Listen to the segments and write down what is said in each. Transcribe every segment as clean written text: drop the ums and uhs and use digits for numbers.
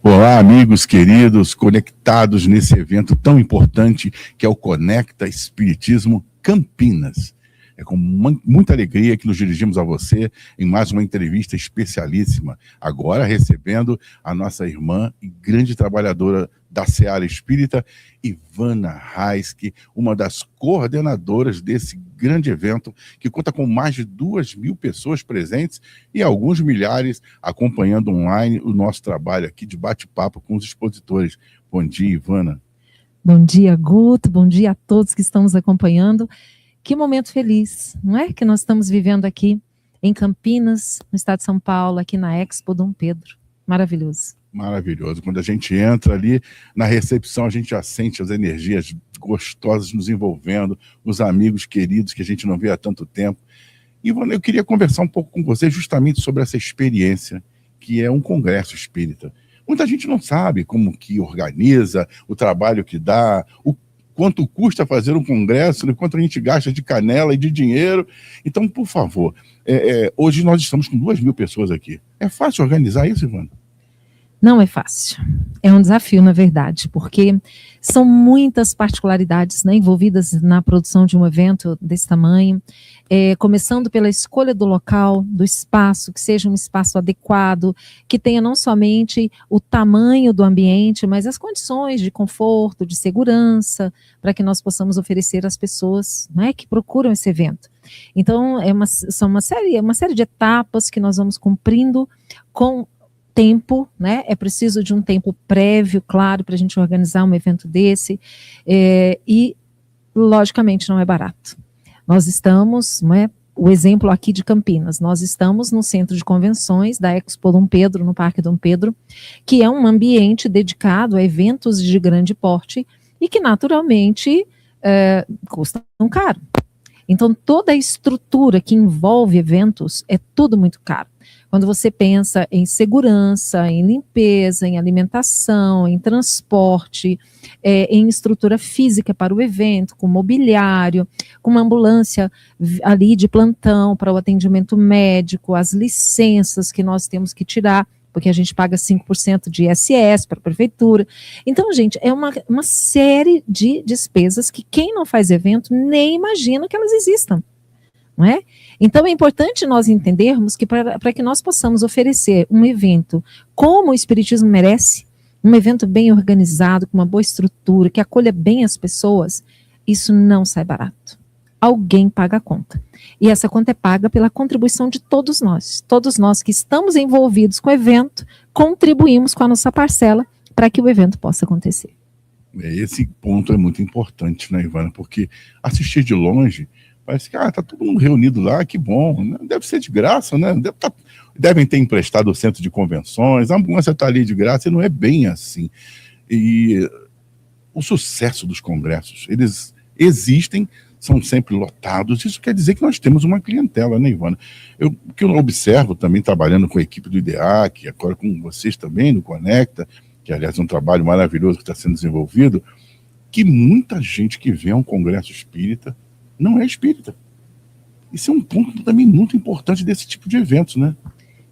Olá, amigos queridos, conectados nesse evento tão importante que é o Conecta Espiritismo Campinas. É com muita alegria que nos dirigimos a você em mais uma entrevista especialíssima, agora recebendo a nossa irmã e grande trabalhadora da Seara Espírita, Ivana Raiski, uma das coordenadoras desse grande evento, que conta com mais de 2.000 pessoas presentes e alguns milhares acompanhando online o nosso trabalho aqui de bate-papo com os expositores. Bom dia, Ivana. Bom dia, Guto, bom dia a todos que estão nos acompanhando. Que momento feliz, não é? Que nós estamos vivendo aqui em Campinas, no estado de São Paulo, aqui na Expo Dom Pedro. Maravilhoso. Maravilhoso. Quando a gente entra ali na recepção, a gente já sente as energias gostosas nos envolvendo, os amigos queridos que a gente não vê há tanto tempo. E eu queria conversar um pouco com você justamente sobre essa experiência, que é um congresso espírita. Muita gente não sabe como que organiza, o trabalho que dá, o quanto custa fazer um congresso, quanto a gente gasta de canela e de dinheiro. Então, por favor, hoje nós estamos com 2.000 pessoas aqui. É fácil organizar isso, Ivana? Não é fácil. É um desafio, na verdade, porque são muitas particularidades, né, envolvidas na produção de um evento desse tamanho, começando pela escolha do local, do espaço, que seja um espaço adequado, que tenha não somente o tamanho do ambiente, mas as condições de conforto, de segurança, para que nós possamos oferecer às pessoas, né, que procuram esse evento. Então, é uma série de etapas que nós vamos cumprindo com tempo, né? É preciso de um tempo prévio, claro, para a gente organizar um evento desse, e, logicamente, não é barato. Nós estamos, não é, o exemplo aqui de Campinas, nós estamos no centro de convenções da Expo Dom Pedro, no Parque Dom Pedro, que é um ambiente dedicado a eventos de grande porte e que, naturalmente, custam caro. Então, toda a estrutura que envolve eventos é tudo muito caro. Quando você pensa em segurança, em limpeza, em alimentação, em transporte, em estrutura física para o evento, com mobiliário, com uma ambulância ali de plantão para o atendimento médico, as licenças que nós temos que tirar, porque a gente paga 5% de ISS para a prefeitura. Então, gente, é uma série de despesas que quem não faz evento nem imagina que elas existam. Não é? Então é importante nós entendermos que para que nós possamos oferecer um evento como o Espiritismo merece, um evento bem organizado, com uma boa estrutura, que acolha bem as pessoas, isso não sai barato. Alguém paga a conta. E essa conta é paga pela contribuição de todos nós que estamos envolvidos com o evento, contribuímos com a nossa parcela para que o evento possa acontecer. Esse ponto é muito importante, né, Ivana? Porque assistir de longe parece que tá todo mundo reunido lá, que bom, né? Deve ser de graça, né? Devem ter emprestado o centro de convenções, a ambulância está ali de graça, e não é bem assim. E o sucesso dos congressos, eles existem, são sempre lotados, isso quer dizer que nós temos uma clientela, né, Ivana? O que eu observo também, trabalhando com a equipe do IDEAC, agora com vocês também, no Conecta, que aliás é um trabalho maravilhoso que está sendo desenvolvido, que muita gente que vem a um congresso espírita não é espírita. Isso é um ponto também muito importante desse tipo de eventos, né?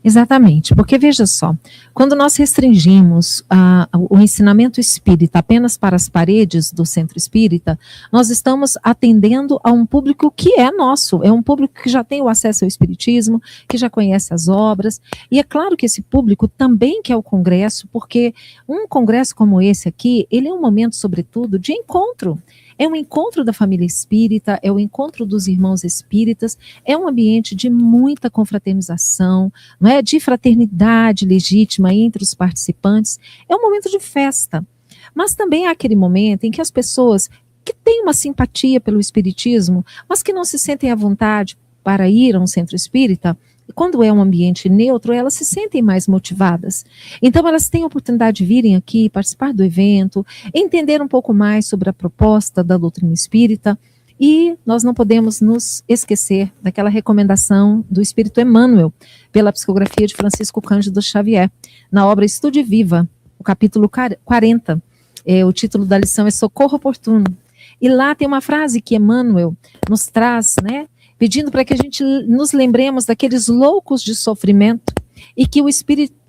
Exatamente, porque veja só, quando nós restringimos o ensinamento espírita apenas para as paredes do centro espírita, nós estamos atendendo a um público que é nosso, é um público que já tem o acesso ao espiritismo, que já conhece as obras, e é claro que esse público também quer o congresso, porque um congresso como esse aqui, ele é um momento, sobretudo, de encontro. É um encontro da família espírita, é o encontro dos irmãos espíritas, é um ambiente de muita confraternização, não é? De fraternidade legítima entre os participantes, é um momento de festa. Mas também é aquele momento em que as pessoas que têm uma simpatia pelo espiritismo, mas que não se sentem à vontade para ir a um centro espírita, quando é um ambiente neutro, elas se sentem mais motivadas. Então, elas têm a oportunidade de virem aqui, participar do evento, entender um pouco mais sobre a proposta da doutrina espírita E nós não podemos nos esquecer daquela recomendação do Espírito Emmanuel, pela psicografia de Francisco Cândido Xavier, na obra Estude Viva, o capítulo 40. O título da lição é Socorro Oportuno. E lá tem uma frase que Emmanuel nos traz, né, pedindo para que a gente nos lembremos daqueles loucos de sofrimento e que o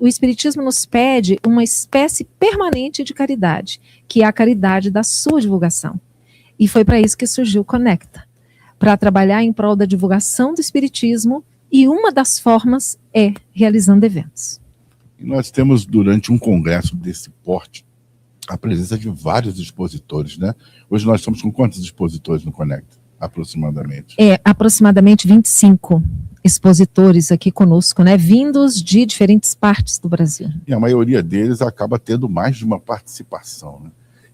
Espiritismo nos pede uma espécie permanente de caridade, que é a caridade da sua divulgação. E foi para isso que surgiu o Conecta, para trabalhar em prol da divulgação do Espiritismo, e uma das formas é realizando eventos. E nós temos, durante um congresso desse porte, a presença de vários expositores, né? Hoje nós estamos com quantos expositores no Conecta, aproximadamente? Aproximadamente 25 expositores aqui conosco, né? Vindos de diferentes partes do Brasil. E a maioria deles acaba tendo mais de uma participação, né?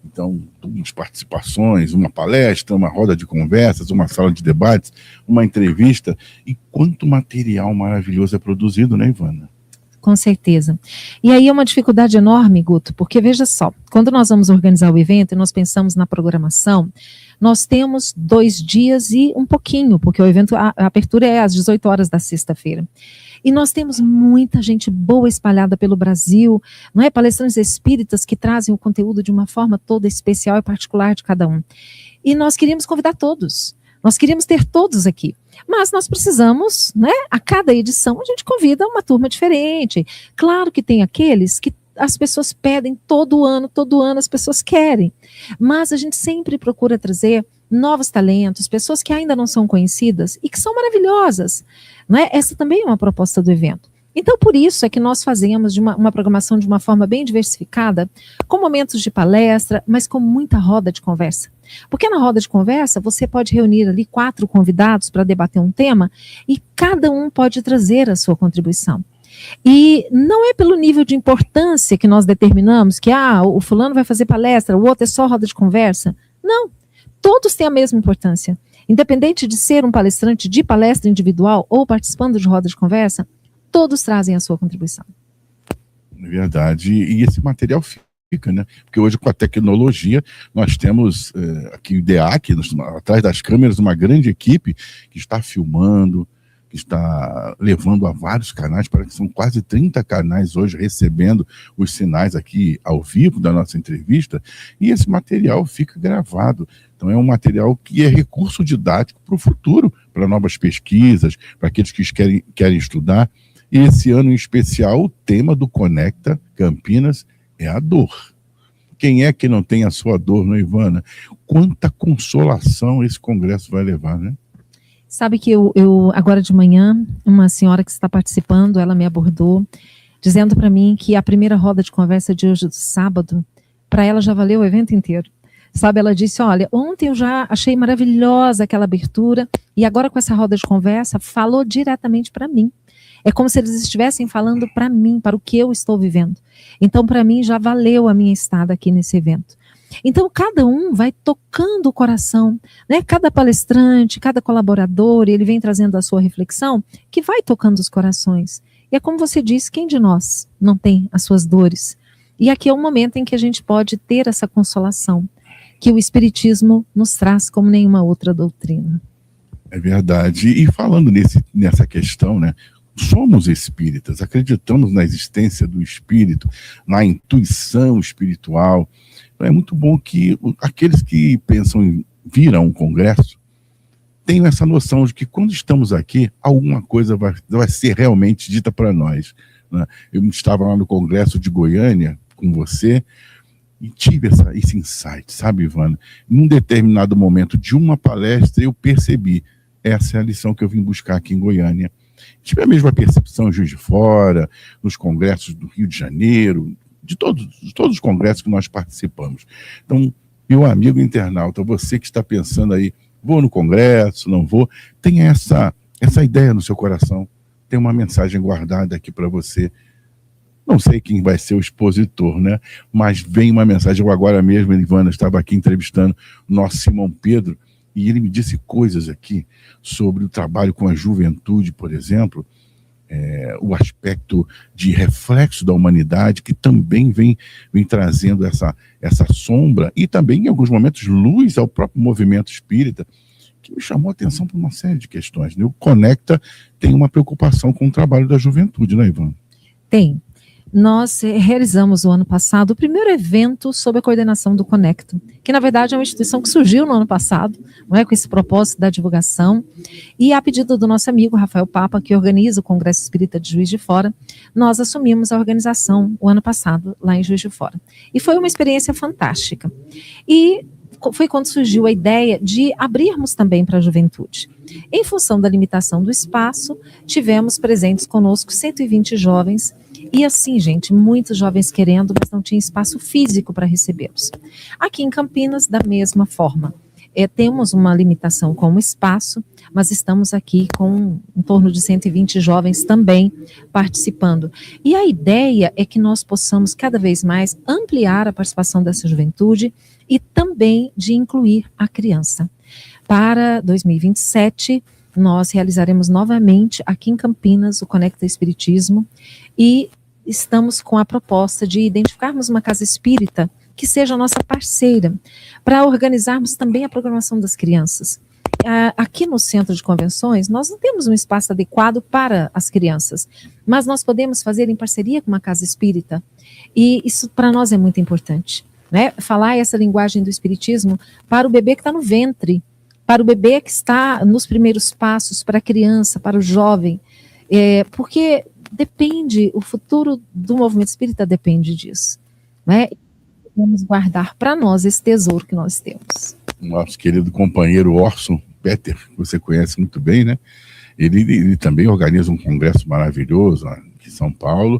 Então, duas participações, uma palestra, uma roda de conversas, uma sala de debates, uma entrevista. E quanto material maravilhoso é produzido, né, Ivana? Com certeza. E aí é uma dificuldade enorme, Guto, porque veja só, quando nós vamos organizar o evento e nós pensamos na programação, nós temos 2 dias e um pouquinho, porque o evento, a abertura é às 18 horas da sexta-feira. E nós temos muita gente boa espalhada pelo Brasil, não é? Palestrantes espíritas que trazem o conteúdo de uma forma toda especial e particular de cada um. E nós queríamos convidar todos, nós queríamos ter todos aqui. Mas nós precisamos, né? A cada edição a gente convida uma turma diferente. Claro que tem aqueles que as pessoas pedem todo ano as pessoas querem. Mas a gente sempre procura trazer novos talentos, pessoas que ainda não são conhecidas e que são maravilhosas. Não é? Essa também é uma proposta do evento. Então, por isso é que nós fazemos uma programação de uma forma bem diversificada, com momentos de palestra, mas com muita roda de conversa. Porque na roda de conversa, você pode reunir ali 4 convidados para debater um tema e cada um pode trazer a sua contribuição. E não é pelo nível de importância que nós determinamos que o fulano vai fazer palestra, o outro é só roda de conversa. Não, todos têm a mesma importância. Independente de ser um palestrante de palestra individual ou participando de roda de conversa, todos trazem a sua contribuição. É verdade. E esse material fica, né? Porque hoje, com a tecnologia, nós temos aqui o DEAC, atrás das câmeras, uma grande equipe que está filmando, que está levando a vários canais, parece que são quase 30 canais hoje recebendo os sinais aqui ao vivo da nossa entrevista, e esse material fica gravado. Então é um material que é recurso didático para o futuro, para novas pesquisas, para aqueles que querem estudar. E esse ano em especial, o tema do Conecta Campinas é a dor. Quem é que não tem a sua dor, não, Ivana? Quanta consolação esse congresso vai levar, né? Sabe que eu agora de manhã, uma senhora que está participando, ela me abordou, dizendo para mim que a primeira roda de conversa de hoje, do sábado, para ela já valeu o evento inteiro. Sabe, ela disse, olha, ontem eu já achei maravilhosa aquela abertura, e agora com essa roda de conversa, falou diretamente para mim. É como se eles estivessem falando para mim, para o que eu estou vivendo. Então, para mim, já valeu a minha estada aqui nesse evento. Então, cada um vai tocando o coração, né? Cada palestrante, cada colaborador, ele vem trazendo a sua reflexão, que vai tocando os corações. E é como você disse, quem de nós não tem as suas dores? E aqui é o momento em que a gente pode ter essa consolação, que o Espiritismo nos traz como nenhuma outra doutrina. É verdade. E falando nessa questão, né? Somos espíritas, acreditamos na existência do espírito, na intuição espiritual. É muito bom que aqueles que pensam em vir a um congresso tenham essa noção de que quando estamos aqui, alguma coisa vai ser realmente dita para nós, né? Eu estava lá no congresso de Goiânia com você e tive esse insight, sabe, Ivana? Em um determinado momento de uma palestra, eu percebi, essa é a lição que eu vim buscar aqui em Goiânia. Tive a mesma percepção em Juiz de Fora, nos congressos do Rio de Janeiro, de todos os congressos que nós participamos. Então, meu amigo internauta, você que está pensando aí, vou no congresso, não vou, tenha essa ideia no seu coração, tem uma mensagem guardada aqui para você. Não sei quem vai ser o expositor, né? Mas vem uma mensagem. Eu agora mesmo, Ivana, estava aqui entrevistando o nosso Simão Pedro, e ele me disse coisas aqui sobre o trabalho com a juventude, por exemplo, o aspecto de reflexo da humanidade, que também vem trazendo essa sombra, e também, em alguns momentos, luz ao próprio movimento espírita. que me chamou a atenção para uma série de questões, né? O Conecta tem uma preocupação com o trabalho da juventude, né, Ivana? Tem. Nós realizamos o ano passado o primeiro evento sob a coordenação do Conecta, que na verdade é uma instituição que surgiu no ano passado, não é, com esse propósito da divulgação, e a pedido do nosso amigo Rafael Papa, que organiza o Congresso Espírita de Juiz de Fora, nós assumimos a organização o ano passado lá em Juiz de Fora. E foi uma experiência fantástica. E foi quando surgiu a ideia de abrirmos também para a juventude. Em função da limitação do espaço, tivemos presentes conosco 120 jovens, e assim, gente, muitos jovens querendo, mas não tinha espaço físico para recebê-los. Aqui em Campinas, da mesma forma. Temos uma limitação com o espaço, mas estamos aqui com em torno de 120 jovens também participando. E a ideia é que nós possamos cada vez mais ampliar a participação dessa juventude e também de incluir a criança. Para 2027, nós realizaremos novamente aqui em Campinas o Conecta Espiritismo e estamos com a proposta de identificarmos uma casa espírita que seja a nossa parceira, para organizarmos também a programação das crianças. Aqui no Centro de Convenções, nós não temos um espaço adequado para as crianças, mas nós podemos fazer em parceria com uma casa espírita, e isso para nós é muito importante, né? Falar essa linguagem do espiritismo para o bebê que está no ventre, para o bebê que está nos primeiros passos, para a criança, para o jovem, porque depende, o futuro do movimento espírita depende disso, né? Vamos guardar para nós esse tesouro que nós temos. Nosso querido companheiro Orson Peter, que você conhece muito bem, né? Ele também organiza um congresso maravilhoso aqui em São Paulo,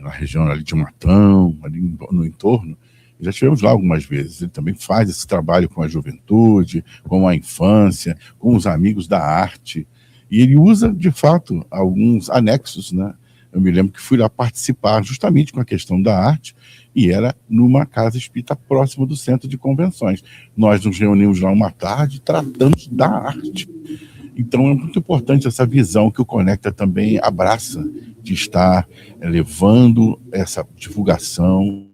na região ali de Matão, ali no entorno. Já estivemos lá algumas vezes. Ele também faz esse trabalho com a juventude, com a infância, com os amigos da arte. E ele usa, de fato, alguns anexos, né? Eu me lembro que fui lá participar justamente com a questão da arte, e era numa casa espírita próximo do Centro de Convenções. Nós nos reunimos lá uma tarde tratando da arte. Então é muito importante essa visão que o Conecta também abraça, de estar levando essa divulgação,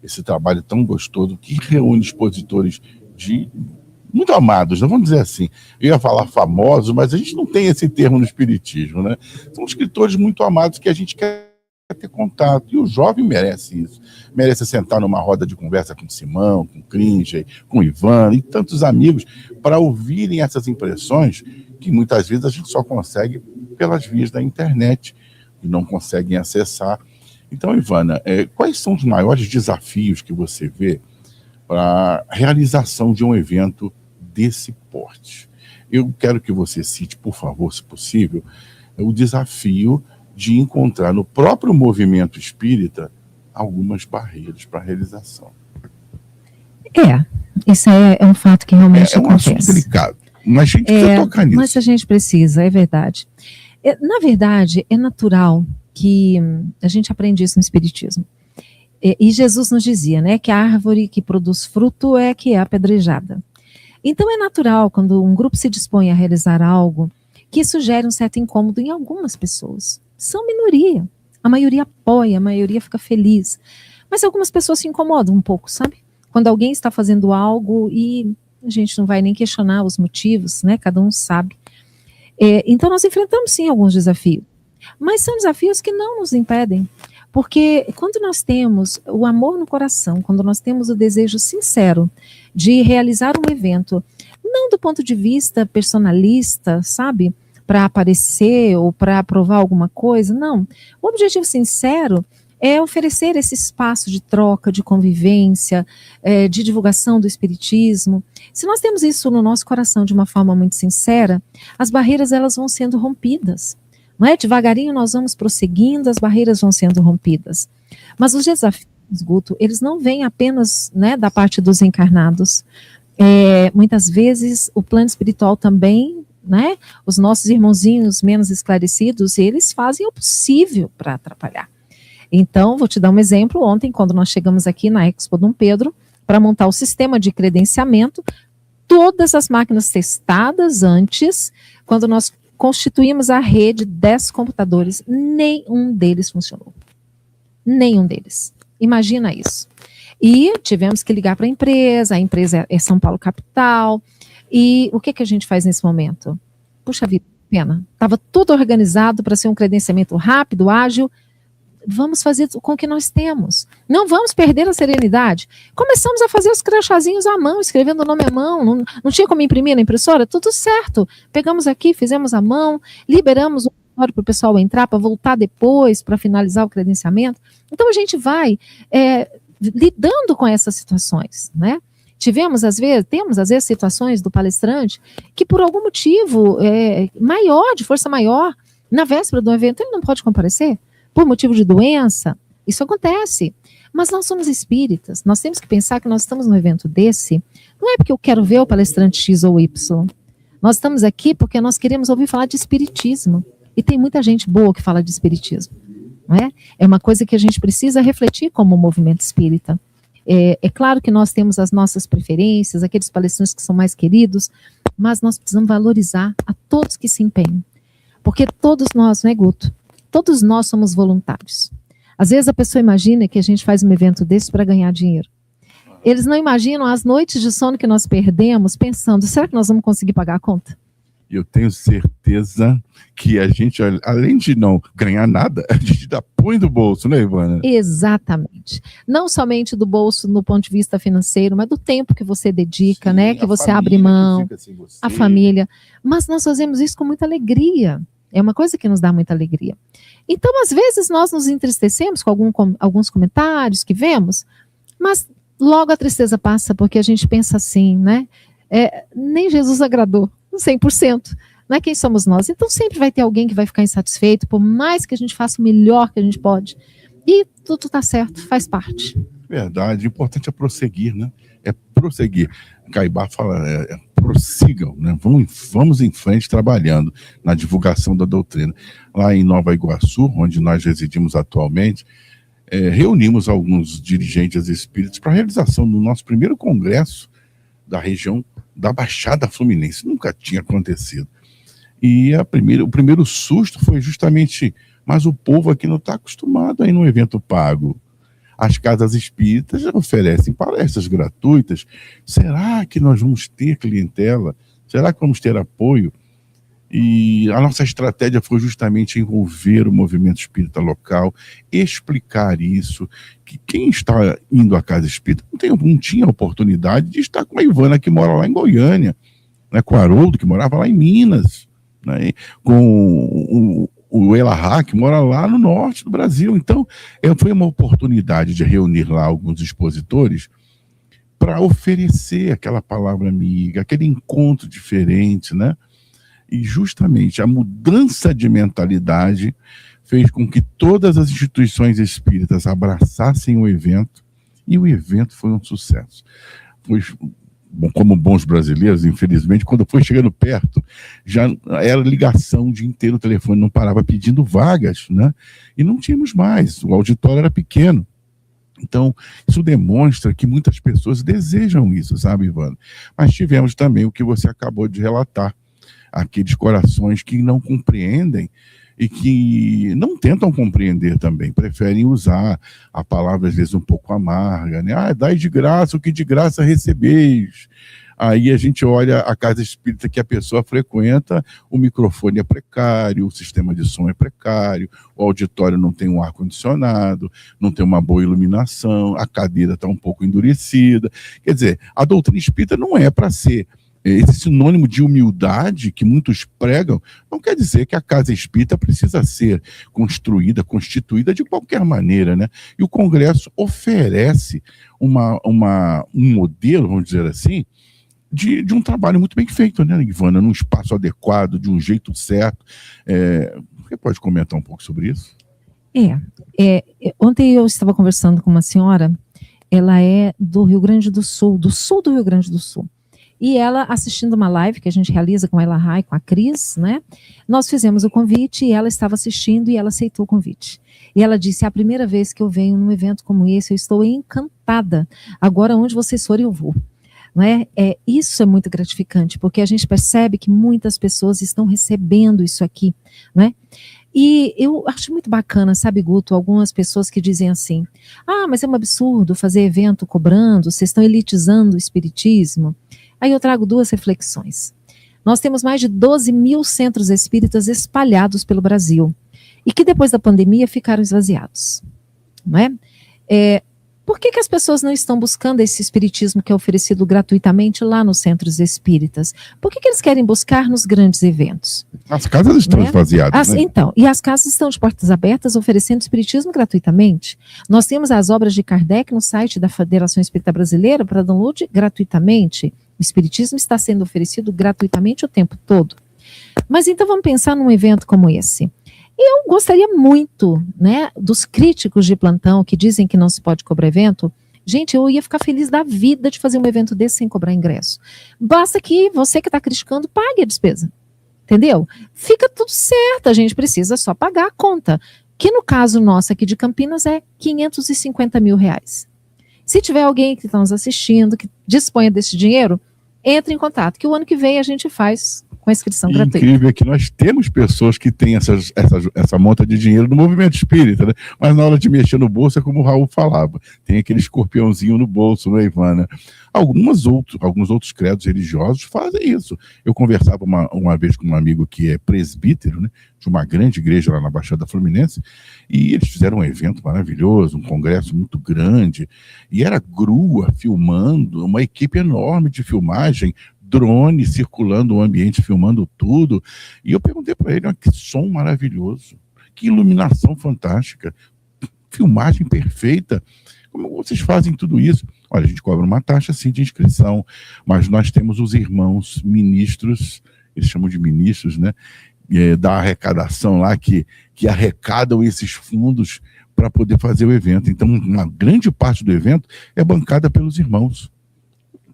esse trabalho tão gostoso, que reúne expositores muito amados, né? Vamos dizer assim. Eu ia falar famosos, mas a gente não tem esse termo no espiritismo, né? São escritores muito amados que a gente quer ter contato, e o jovem merece isso, merece sentar numa roda de conversa com Simão, com Cringer, com Ivan e tantos amigos, para ouvirem essas impressões que muitas vezes a gente só consegue pelas vias da internet e não conseguem acessar. Então, Ivana, quais são os maiores desafios que você vê para a realização de um evento desse porte? Eu quero que você cite, por favor, se possível, o desafio de encontrar no próprio movimento espírita algumas barreiras para a realização. Isso é um fato que realmente acontece. É um assunto delicado, mas a gente precisa tocar nisso. Mas a gente precisa, é verdade. Na verdade, é natural que a gente aprende isso no espiritismo. E Jesus nos dizia, né, que a árvore que produz fruto é que é apedrejada. Então é natural, quando um grupo se dispõe a realizar algo, que isso gere um certo incômodo em algumas pessoas. São minoria. A maioria apoia, a maioria fica feliz. Mas algumas pessoas se incomodam um pouco, sabe? Quando alguém está fazendo algo e a gente não vai nem questionar os motivos, né? Cada um sabe. Então nós enfrentamos sim alguns desafios. Mas são desafios que não nos impedem. Porque quando nós temos o amor no coração, quando nós temos o desejo sincero de realizar um evento, não do ponto de vista personalista, sabe? Para aparecer ou para provar alguma coisa, não. O objetivo sincero é oferecer esse espaço de troca, de convivência, de divulgação do espiritismo. Se nós temos isso no nosso coração de uma forma muito sincera, as barreiras elas vão sendo rompidas. Não é? Devagarinho nós vamos prosseguindo, as barreiras vão sendo rompidas. Mas os desafios, Guto, eles não vêm apenas, né, da parte dos encarnados. Muitas vezes o plano espiritual também, né, os nossos irmãozinhos menos esclarecidos, eles fazem o possível para atrapalhar. Então, vou te dar um exemplo. Ontem, quando nós chegamos aqui na Expo Dom Pedro, para montar o sistema de credenciamento, todas as máquinas testadas antes, quando nós constituímos a rede, 10 computadores, nenhum deles funcionou. Nenhum deles. Imagina isso. E tivemos que ligar para a empresa é São Paulo capital, E o que a gente faz nesse momento? Puxa vida, pena. Estava tudo organizado para ser um credenciamento rápido, ágil. Vamos fazer com o que nós temos. Não vamos perder a serenidade. Começamos a fazer os crachazinhos à mão, escrevendo o nome à mão. Não tinha como imprimir na impressora? Tudo certo. Pegamos aqui, fizemos à mão, liberamos o para o pessoal entrar, para voltar depois, para finalizar o credenciamento. Então, a gente vai lidando com essas situações, né? Temos às vezes situações do palestrante que por algum motivo maior, de força maior, na véspera do evento ele não pode comparecer, por motivo de doença. Isso acontece, mas nós somos espíritas, nós temos que pensar que nós estamos num evento desse, não é porque eu quero ver o palestrante X ou Y, nós estamos aqui porque nós queremos ouvir falar de espiritismo, e tem muita gente boa que fala de espiritismo, não é? É uma coisa que a gente precisa refletir como movimento espírita. É claro que nós temos as nossas preferências, aqueles palestrantes que são mais queridos, mas nós precisamos valorizar a todos que se empenham. Porque todos nós, não é, Guto? Todos nós somos voluntários. Às vezes a pessoa imagina que a gente faz um evento desse para ganhar dinheiro. Eles não imaginam as noites de sono que nós perdemos pensando, será que nós vamos conseguir pagar a conta? Eu tenho certeza que a gente, além de não ganhar nada, a gente dá põe do bolso, né, Ivana? Exatamente. Não somente do bolso no ponto de vista financeiro, mas do tempo que você dedica, sim, né? Que você abre mão, a família. Mas nós fazemos isso com muita alegria. É uma coisa que nos dá muita alegria. Então, às vezes, nós nos entristecemos com alguns comentários que vemos, mas logo a tristeza passa, porque a gente pensa assim, né? Nem Jesus agradou 100%. Não é quem somos nós. Então sempre vai ter alguém que vai ficar insatisfeito, por mais que a gente faça o melhor que a gente pode. E tudo está certo, faz parte. Verdade, o importante é prosseguir, né? É prosseguir. Caibá fala, prossigam, né? Vamos em frente trabalhando na divulgação da doutrina. Lá em Nova Iguaçu, onde nós residimos atualmente, reunimos alguns dirigentes espíritas para a realização do nosso primeiro congresso da região da Baixada Fluminense. Nunca tinha acontecido. E o primeiro susto foi justamente, mas o povo aqui não está acostumado a ir num evento pago. As casas espíritas oferecem palestras gratuitas. Será que nós vamos ter clientela? Será que vamos ter apoio? E a nossa estratégia foi justamente envolver o movimento espírita local, explicar isso, que quem está indo à casa espírita não tinha oportunidade de estar com a Ivana, que mora lá em Goiânia, né, com o Haroldo, que morava lá em Minas, né, com o Elahá, que mora lá no norte do Brasil. Então, foi uma oportunidade de reunir lá alguns expositores para oferecer aquela palavra amiga, aquele encontro diferente, né? E justamente a mudança de mentalidade fez com que todas as instituições espíritas abraçassem o evento, e o evento foi um sucesso. Como bons brasileiros, infelizmente, quando foi chegando perto, já era ligação o dia inteiro, o telefone não parava pedindo vagas, né? E não tínhamos mais, o auditório era pequeno. Então, isso demonstra que muitas pessoas desejam isso, sabe, Ivana? Mas tivemos também o que você acabou de relatar, aqueles corações que não compreendem e que não tentam compreender também, preferem usar a palavra às vezes um pouco amarga, né? Dai de graça o que de graça recebeis. Aí a gente olha a casa espírita que a pessoa frequenta, o microfone é precário, o sistema de som é precário, o auditório não tem um ar-condicionado, não tem uma boa iluminação, a cadeira está um pouco endurecida. Quer dizer, a doutrina espírita não é para ser esse sinônimo de humildade que muitos pregam. Não quer dizer que a casa espírita precisa ser constituída de qualquer maneira, né? E o Congresso oferece um modelo, vamos dizer assim, de um trabalho muito bem feito, né, Ivana? Num espaço adequado, de um jeito certo. Você pode comentar um pouco sobre isso? Ontem eu estava conversando com uma senhora, ela é do Rio Grande do sul do Rio Grande do Sul. E ela assistindo uma live que a gente realiza com a Elahá e com a Cris, né? Nós fizemos o convite e ela estava assistindo e ela aceitou o convite. E ela disse, é a primeira vez que eu venho num evento como esse, eu estou encantada. Agora, onde vocês forem, eu vou. Não é? Isso é muito gratificante, porque a gente percebe que muitas pessoas estão recebendo isso aqui, né? E eu acho muito bacana, sabe, Guto, algumas pessoas que dizem assim, mas é um absurdo fazer evento cobrando, vocês estão elitizando o espiritismo. Aí eu trago duas reflexões. Nós temos mais de 12 mil centros espíritas espalhados pelo Brasil e que depois da pandemia ficaram esvaziados, não é? Por que as pessoas não estão buscando esse espiritismo que é oferecido gratuitamente lá nos centros espíritas? Por que eles querem buscar nos grandes eventos? As casas estão esvaziadas, né? Então, e as casas estão de portas abertas oferecendo espiritismo gratuitamente. Nós temos as obras de Kardec no site da Federação Espírita Brasileira para download gratuitamente. O espiritismo está sendo oferecido gratuitamente o tempo todo. Mas então vamos pensar num evento como esse. Eu gostaria muito, né, dos críticos de plantão que dizem que não se pode cobrar evento. Gente, eu ia ficar feliz da vida de fazer um evento desse sem cobrar ingresso. Basta que você que está criticando pague a despesa. Entendeu? Fica tudo certo, a gente precisa só pagar a conta. Que no caso nosso aqui de Campinas é 550 mil reais. Se tiver alguém que está nos assistindo, que disponha desse dinheiro, entre em contato, que o ano que vem a gente faz com a inscrição gratuita. O incrível é que nós temos pessoas que têm essa monta de dinheiro do movimento espírita, né? Mas na hora de mexer no bolso é como o Raul falava, tem aquele escorpiãozinho no bolso, né, Ivana? Alguns outros credos religiosos fazem isso. Eu conversava uma vez com um amigo que é presbítero, né, de uma grande igreja lá na Baixada Fluminense, e eles fizeram um evento maravilhoso, um congresso muito grande, e era grua filmando, uma equipe enorme de filmagem, drone circulando o ambiente, filmando tudo. E eu perguntei para ele, que som maravilhoso, que iluminação fantástica, filmagem perfeita. Como vocês fazem tudo isso? Olha, a gente cobra uma taxa, sim, de inscrição, mas nós temos os irmãos ministros, eles chamam de ministros, né, da arrecadação lá, que arrecadam esses fundos para poder fazer o evento. Então, uma grande parte do evento é bancada pelos irmãos.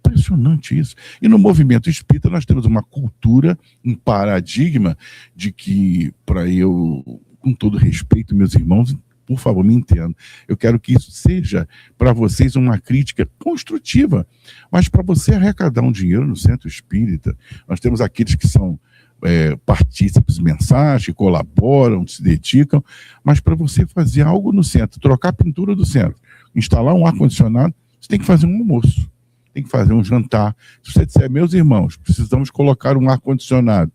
Impressionante isso. E no movimento espírita nós temos uma cultura, um paradigma de que, para eu, com todo respeito, meus irmãos, por favor, me entendam, eu quero que isso seja para vocês uma crítica construtiva, mas para você arrecadar um dinheiro no centro espírita, nós temos aqueles que são partícipes mensais, que colaboram, se dedicam, mas para você fazer algo no centro, trocar a pintura do centro, instalar um ar-condicionado, você tem que fazer um almoço. Tem que fazer um jantar. Se você disser, meus irmãos, precisamos colocar um ar-condicionado,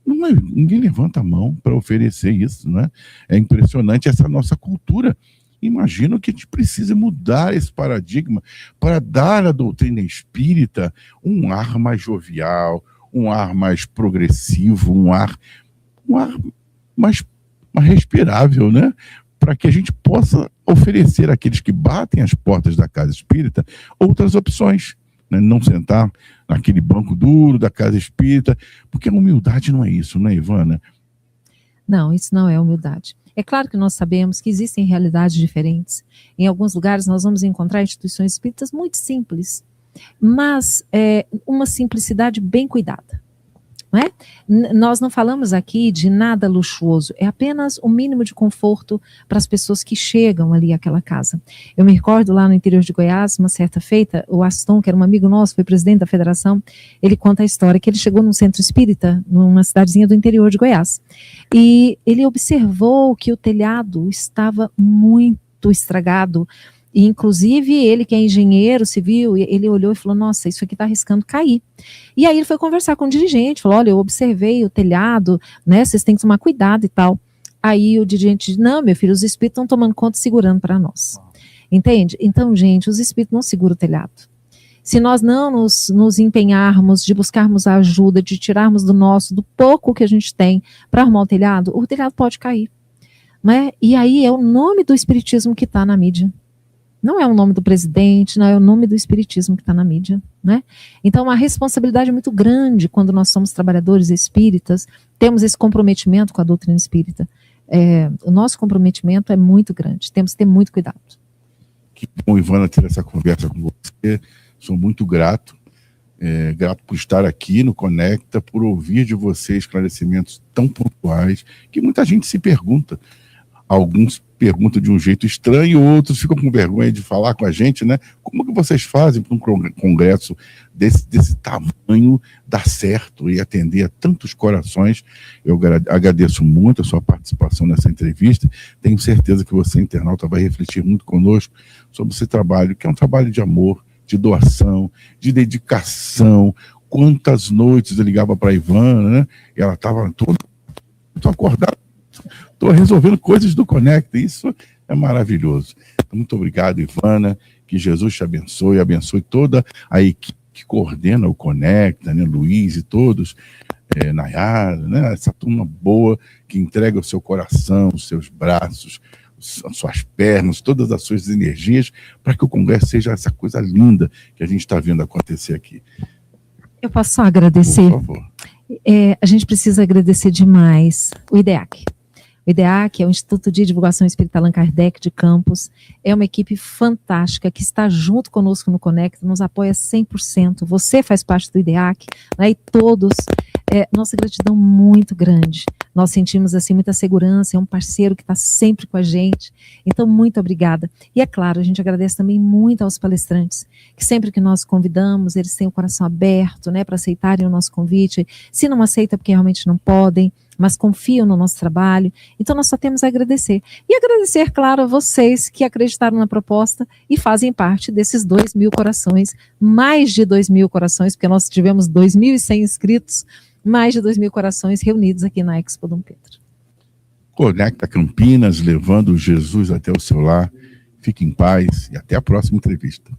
ninguém levanta a mão para oferecer isso, né? É impressionante essa nossa cultura. Imagino que a gente precisa mudar esse paradigma para dar à doutrina espírita um ar mais jovial, um ar mais progressivo, um ar mais respirável, né? Para que a gente possa oferecer àqueles que batem as portas da casa espírita outras opções, né? Não sentar naquele banco duro da casa espírita, porque a humildade não é isso, né, Ivana? Não, isso não é humildade. É claro que nós sabemos que existem realidades diferentes. Em alguns lugares nós vamos encontrar instituições espíritas muito simples, mas uma simplicidade bem cuidada. Não é? Nós não falamos aqui de nada luxuoso, é apenas o mínimo de conforto para as pessoas que chegam ali àquela casa. Eu me recordo lá no interior de Goiás, uma certa feita, o Aston, que era um amigo nosso, foi presidente da federação, ele conta a história que ele chegou num centro espírita, numa cidadezinha do interior de Goiás, e ele observou que o telhado estava muito estragado. E, inclusive, ele que é engenheiro civil, ele olhou e falou, nossa, isso aqui está arriscando cair. E aí ele foi conversar com o dirigente, falou, olha, eu observei o telhado, né, vocês têm que tomar cuidado e tal. Aí o dirigente disse, não, meu filho, os espíritos estão tomando conta e segurando para nós. Entende? Então, gente, os espíritos não seguram o telhado. Se nós não nos empenharmos de buscarmos a ajuda, de tirarmos do pouco que a gente tem para arrumar o telhado pode cair. Né? E aí é o nome do espiritismo que está na mídia. Não é o nome do presidente, não é o nome do espiritismo que está na mídia, né? Então, uma responsabilidade muito grande quando nós somos trabalhadores espíritas, temos esse comprometimento com a doutrina espírita. O nosso comprometimento é muito grande, temos que ter muito cuidado. Que bom, Ivana, ter essa conversa com você, sou muito grato, grato por estar aqui no Conecta, por ouvir de você esclarecimentos tão pontuais, que muita gente se pergunta. Alguns perguntam de um jeito estranho, outros ficam com vergonha de falar com a gente, né? Como que vocês fazem para um congresso desse tamanho dar certo e atender a tantos corações? Eu agradeço muito a sua participação nessa entrevista. Tenho certeza que você, internauta, vai refletir muito conosco sobre esse trabalho, que é um trabalho de amor, de doação, de dedicação, quantas noites eu ligava para a Ivana, né? E ela estava toda acordada, estou resolvendo coisas do Conecta. Isso é maravilhoso. Então, muito obrigado, Ivana. Que Jesus te abençoe, abençoe toda a equipe que coordena o Conecta, né? Luiz e todos, Nayara, né? Essa turma boa que entrega o seu coração, os seus braços, as suas pernas, todas as suas energias, para que o Congresso seja essa coisa linda que a gente está vendo acontecer aqui. Eu posso só agradecer? Por favor. A gente precisa agradecer demais o IDEAC. O IDEAC é o Instituto de Divulgação Espírita Allan Kardec de Campos, é uma equipe fantástica que está junto conosco no Conecta, nos apoia 100%. Você faz parte do IDEAC, né, e todos, nossa gratidão muito grande. Nós sentimos assim muita segurança, é um parceiro que está sempre com a gente, então muito obrigada. E é claro, a gente agradece também muito aos palestrantes, que sempre que nós convidamos, eles têm o coração aberto, né, para aceitarem o nosso convite. Se não aceitam, porque realmente não podem, mas confiam no nosso trabalho. Então nós só temos a agradecer. E agradecer, claro, a vocês que acreditaram na proposta e fazem parte desses 2.000 corações, mais de 2.000 corações, porque nós tivemos 2.100 inscritos, mais de 2.000 corações reunidos aqui na Expo Dom Pedro. Conecta Campinas, levando Jesus até o seu lar. Fique em paz e até a próxima entrevista.